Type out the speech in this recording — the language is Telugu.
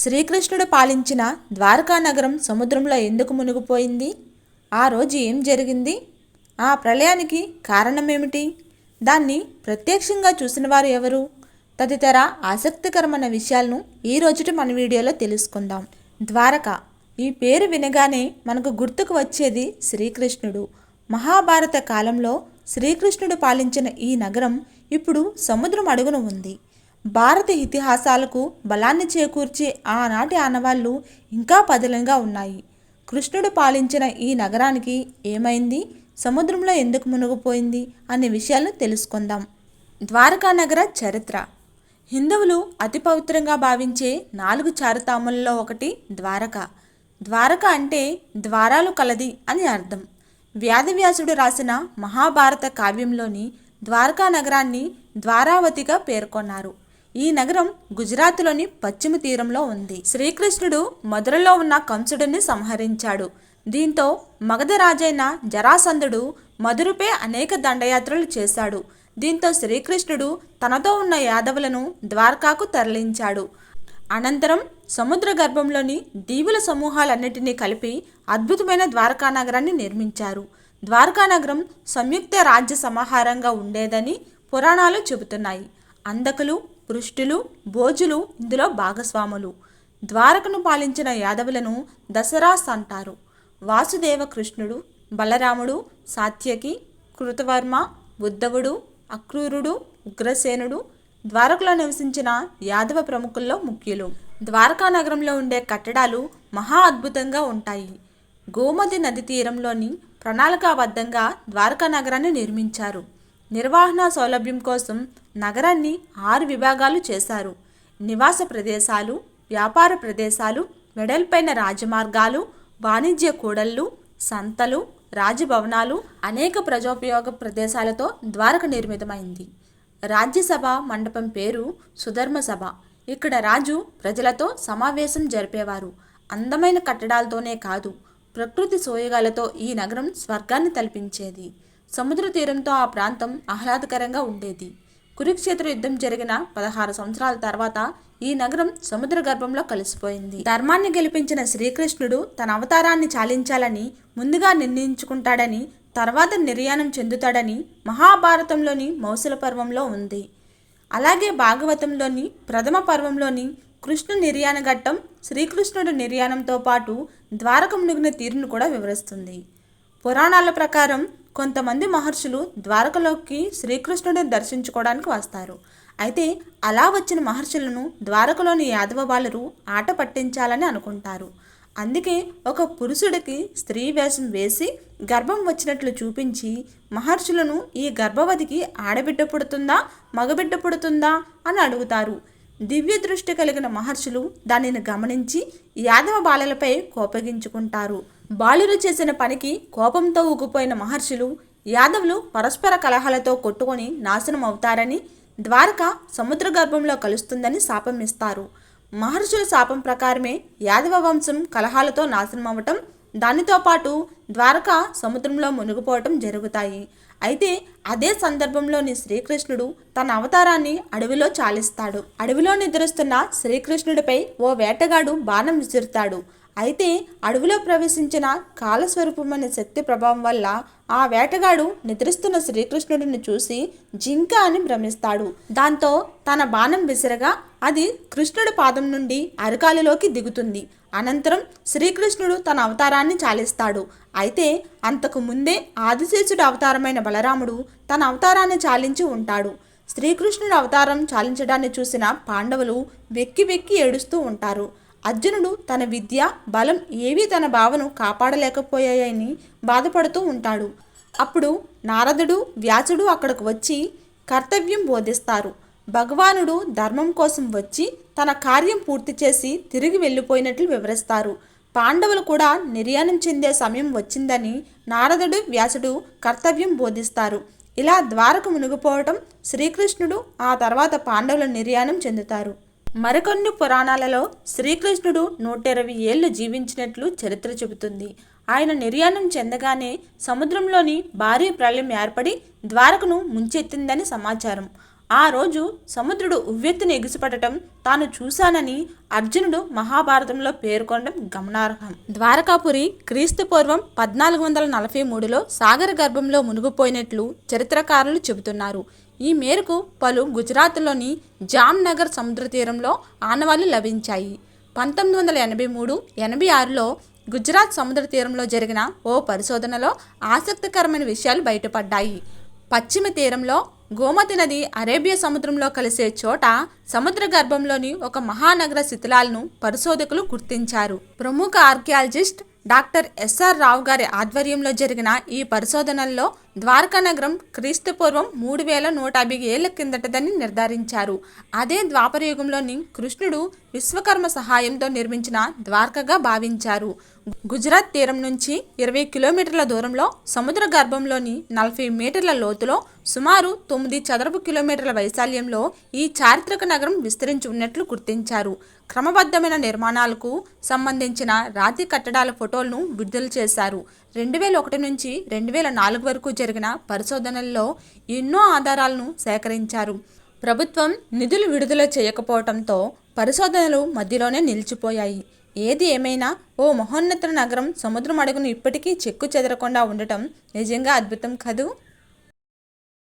శ్రీకృష్ణుడు పాలించిన ద్వారకా నగరం సముద్రంలో ఎందుకు మునిగిపోయింది? ఆ రోజు ఏం జరిగింది? ఆ ప్రళయానికి కారణమేమిటి? దాన్ని ప్రత్యక్షంగా చూసిన వారు ఎవరు? తదితర ఆసక్తికరమైన విషయాలను ఈ రోజుటి మన వీడియోలో తెలుసుకుందాం. ద్వారక ఈ పేరు వినగానే మనకు గుర్తుకు వచ్చేది శ్రీకృష్ణుడు. మహాభారత కాలంలో శ్రీకృష్ణుడు పాలించిన ఈ నగరం ఇప్పుడు సముద్రం అడుగున ఉంది. భారత ఇతిహాసాలకు బలాన్ని చేకూర్చే ఆనాటి ఆనవాళ్లు ఇంకా పదిలంగా ఉన్నాయి. కృష్ణుడు పాలించిన ఈ నగరానికి ఏమైంది, సముద్రంలో ఎందుకు మునిగిపోయింది అనే విషయాలను తెలుసుకుందాం. ద్వారకా నగర చరిత్ర. హిందువులు అతి పవిత్రంగా భావించే 4 చారితాములలో ఒకటి ద్వారక. ద్వారక అంటే ద్వారాలు కలది అని అర్థం. వ్యాసవ్యాసుడు రాసిన మహాభారత కావ్యంలోని ద్వారకా నగరాన్ని ద్వారావతిగా పేర్కొన్నారు. ఈ నగరం గుజరాత్లోని పశ్చిమ తీరంలో ఉంది. శ్రీకృష్ణుడు మధురలో ఉన్న కంసుడిని సంహరించాడు. దీంతో మగధ రాజైన జరాసంధుడు మధురపై అనేక దండయాత్రలు చేశాడు. దీంతో శ్రీకృష్ణుడు తనతో ఉన్న యాదవులను ద్వారకాకు తరలించాడు. అనంతరం సముద్ర గర్భంలోని దీవుల సమూహాలన్నిటినీ కలిపి అద్భుతమైన ద్వారకా నగరాన్ని నిర్మించారు. ద్వారకా నగరం సంయుక్త రాజ్య సమాహారంగా ఉండేదని పురాణాలు చెబుతున్నాయి. అందకులు, పృష్ఠులు, భోజులు ఇందులో భాగస్వాములు. ద్వారకను పాలించిన యాదవులను దసరాస్ అంటారు. వాసుదేవ కృష్ణుడు, బలరాముడు, సాత్యకి, కృతవర్మ, ఉద్ధవుడు, అక్రూరుడు, ఉగ్రసేనుడు ద్వారకలో నివసించిన యాదవ ప్రముఖుల్లో ముఖ్యులు. ద్వారకా నగరంలో ఉండే కట్టడాలు మహా అద్భుతంగా ఉంటాయి. గోమతి నది తీరంలోని ప్రణాళికాబద్ధంగా ద్వారకా నగరాన్ని నిర్మించారు. నిర్వహణ సౌలభ్యం కోసం నగరాన్ని 6 విభాగాలు చేశారు. నివాస ప్రదేశాలు, వ్యాపార ప్రదేశాలు, వెడల్పైన రాజమార్గాలు, వాణిజ్య కూడళ్లు, సంతలు, రాజభవనాలు, అనేక ప్రజోపయోగ ప్రదేశాలతో ద్వారక నిర్మితమైంది. రాజ్యసభ మండపం పేరు సుధర్మ సభ. ఇక్కడ రాజు ప్రజలతో సమావేశం జరిపేవారు. అందమైన కట్టడాలతోనే కాదు, ప్రకృతి సోయగాలతో ఈ నగరం స్వర్గాన్ని తలపించేది. సముద్ర తీరంతో ఆ ప్రాంతం ఆహ్లాదకరంగా ఉండేది. కురుక్షేత్ర యుద్ధం జరిగిన 16 సంవత్సరాల తర్వాత ఈ నగరం సముద్ర గర్భంలో కలిసిపోయింది. ధర్మాన్ని గెలిపించిన శ్రీకృష్ణుడు తన అవతారాన్ని చాలించాలని ముందుగా నిర్ణయించుకుంటాడని, తర్వాత నిర్యాణం చెందుతాడని మహాభారతంలోని మౌసల పర్వంలో ఉంది. అలాగే భాగవతంలోని ప్రథమ పర్వంలోని కృష్ణ నిర్యాణ ఘట్టం శ్రీకృష్ణుడు నిర్యాణంతో పాటు ద్వారక మునిగిన తీరును కూడా వివరిస్తుంది. పురాణాల ప్రకారం కొంతమంది మహర్షులు ద్వారకలోకి శ్రీకృష్ణుడిని దర్శించుకోవడానికి వస్తారు. అయితే అలా వచ్చిన మహర్షులను ద్వారకలోని యాదవ బాలురు ఆట పట్టించాలని అనుకుంటారు. అందుకే ఒక పురుషుడికి స్త్రీ వేషం వేసి గర్భం వచ్చినట్లు చూపించి మహర్షులను ఈ గర్భవతికి ఆడబిడ్డ పుడుతుందా, మగబిడ్డ పుడుతుందా అని అడుగుతారు. దివ్య దృష్టి కలిగిన మహర్షులు దానిని గమనించి యాదవ బాలలపై కోపగించుకుంటారు. బాలురు చేసిన పనికి కోపంతో ఊగిపోయిన మహర్షులు యాదవులు పరస్పర కలహాలతో కొట్టుకొని నాశనం అవుతారని, ద్వారక సముద్ర గర్భంలో కలుస్తుందని శాపం ఇస్తారు. మహర్షుల శాపం ప్రకారమే యాదవ వంశం కలహాలతో నాశనం అవ్వటం, దానితో పాటు ద్వారక సముద్రంలో మునిగిపోవటం జరుగుతాయి. అయితే అదే సందర్భంలోని శ్రీకృష్ణుడు తన అవతారాన్ని అడవిలో చాలిస్తాడు. అడవిలో నిద్రిస్తున్న శ్రీకృష్ణుడిపై ఓ వేటగాడు బాణం విసురుతాడు. అయితే అడవిలో ప్రవేశించిన కాలస్వరూపమైన శక్తి ప్రభావం వల్ల ఆ వేటగాడు నిద్రిస్తున్న శ్రీకృష్ణుడిని చూసి జింక అని భ్రమిస్తాడు. దాంతో తన బాణం విసిరగా అది కృష్ణుడి పాదం నుండి అరకాలిలోకి దిగుతుంది. అనంతరం శ్రీకృష్ణుడు తన అవతారాన్ని చాలిస్తాడు. అయితే అంతకు ముందే ఆదిశేషుడు అవతారమైన బలరాముడు తన అవతారాన్ని చాలించి ఉంటాడు. శ్రీకృష్ణుడు అవతారం చాలించడాన్ని చూసిన పాండవులు వెక్కి వెక్కి ఏడుస్తూ ఉంటారు. అర్జునుడు తన విద్య, బలం ఏవీ తన భావను కాపాడలేకపోయాయని బాధపడుతూ ఉంటాడు. అప్పుడు నారదుడు, వ్యాసుడు అక్కడకు వచ్చి కర్తవ్యం బోధిస్తారు. భగవానుడు ధర్మం కోసం వచ్చి తన కార్యం పూర్తి చేసి తిరిగి వెళ్ళిపోయినట్లు వివరిస్తారు. పాండవులు కూడా నిర్యాణం చెందే సమయం వచ్చిందని నారదుడు, వ్యాసుడు కర్తవ్యం బోధిస్తారు. ఇలా ద్వారక మునిగిపోవటం, శ్రీకృష్ణుడు ఆ తర్వాత పాండవుల నిర్యాణం చెందుతారు. మరికొన్ని పురాణాలలో శ్రీకృష్ణుడు 120 ఏళ్లు జీవించినట్లు చరిత్ర చెబుతుంది. ఆయన నిర్యాణం చెందగానే సముద్రంలోని భారీ ప్రళయం ఏర్పడి ద్వారకను ముంచెత్తిందని సమాచారం. ఆ రోజు సముద్రుడు ఉవ్వెత్తున ఎగిసిపడటం తాను చూశానని అర్జునుడు మహాభారతంలో పేర్కొనడం గమనార్హం. ద్వారకాపురి క్రీస్తుపూర్వం 1443లో సాగర గర్భంలో మునిగిపోయినట్లు చరిత్రకారులు చెబుతున్నారు. ఈ మేరకు పలు గుజరాత్లోని జామ్నగర్ సముద్ర తీరంలో ఆనవాళ్లు లభించాయి. 1983-86లో గుజరాత్ సముద్ర తీరంలో జరిగిన ఓ పరిశోధనలో ఆసక్తికరమైన విషయాలు బయటపడ్డాయి. పశ్చిమ తీరంలో గోమతి నది అరేబియా సముద్రంలో కలిసే చోట సముద్ర గర్భంలోని ఒక మహానగర శిథిలాలను పరిశోధకులు గుర్తించారు. ప్రముఖ ఆర్కియాలజిస్ట్ డాక్టర్ ఎస్ఆర్ రావు గారి ఆధ్వర్యంలో జరిగిన ఈ పరిశోధనల్లో ద్వారకా నగరం క్రీస్తుపూర్వం 3150 ఏళ్ల కిందటదని నిర్ధారించారు. అదే ద్వాపరయుగంలోని కృష్ణుడు విశ్వకర్మ సహాయంతో నిర్మించిన ద్వారకగా భావించారు. గుజరాత్ తీరం నుంచి 20 కిలోమీటర్ల దూరంలో సముద్ర గర్భంలోని 40 మీటర్ల లోతులో సుమారు 9 చదరపు కిలోమీటర్ల వైశాల్యంలో ఈ చారిత్రక నగరం విస్తరించి ఉన్నట్లు గుర్తించారు. క్రమబద్ధమైన నిర్మాణాలకు సంబంధించిన రాతి కట్టడాల ఫోటోలను విడుదల చేశారు. 2001 నుంచి 2004 వరకు జరిగిన పరిశోధనల్లో ఎన్నో ఆధారాలను సేకరించారు. ప్రభుత్వం నిధులు విడుదల చేయకపోవడంతో పరిశోధనలు మధ్యలోనే నిలిచిపోయాయి. ఏది ఏమైనా ఓ మహోన్నత నగరం సముద్రం అడుగును ఇప్పటికీ చెక్కు చెదరకుండా ఉండటం నిజంగా అద్భుతం కదూ.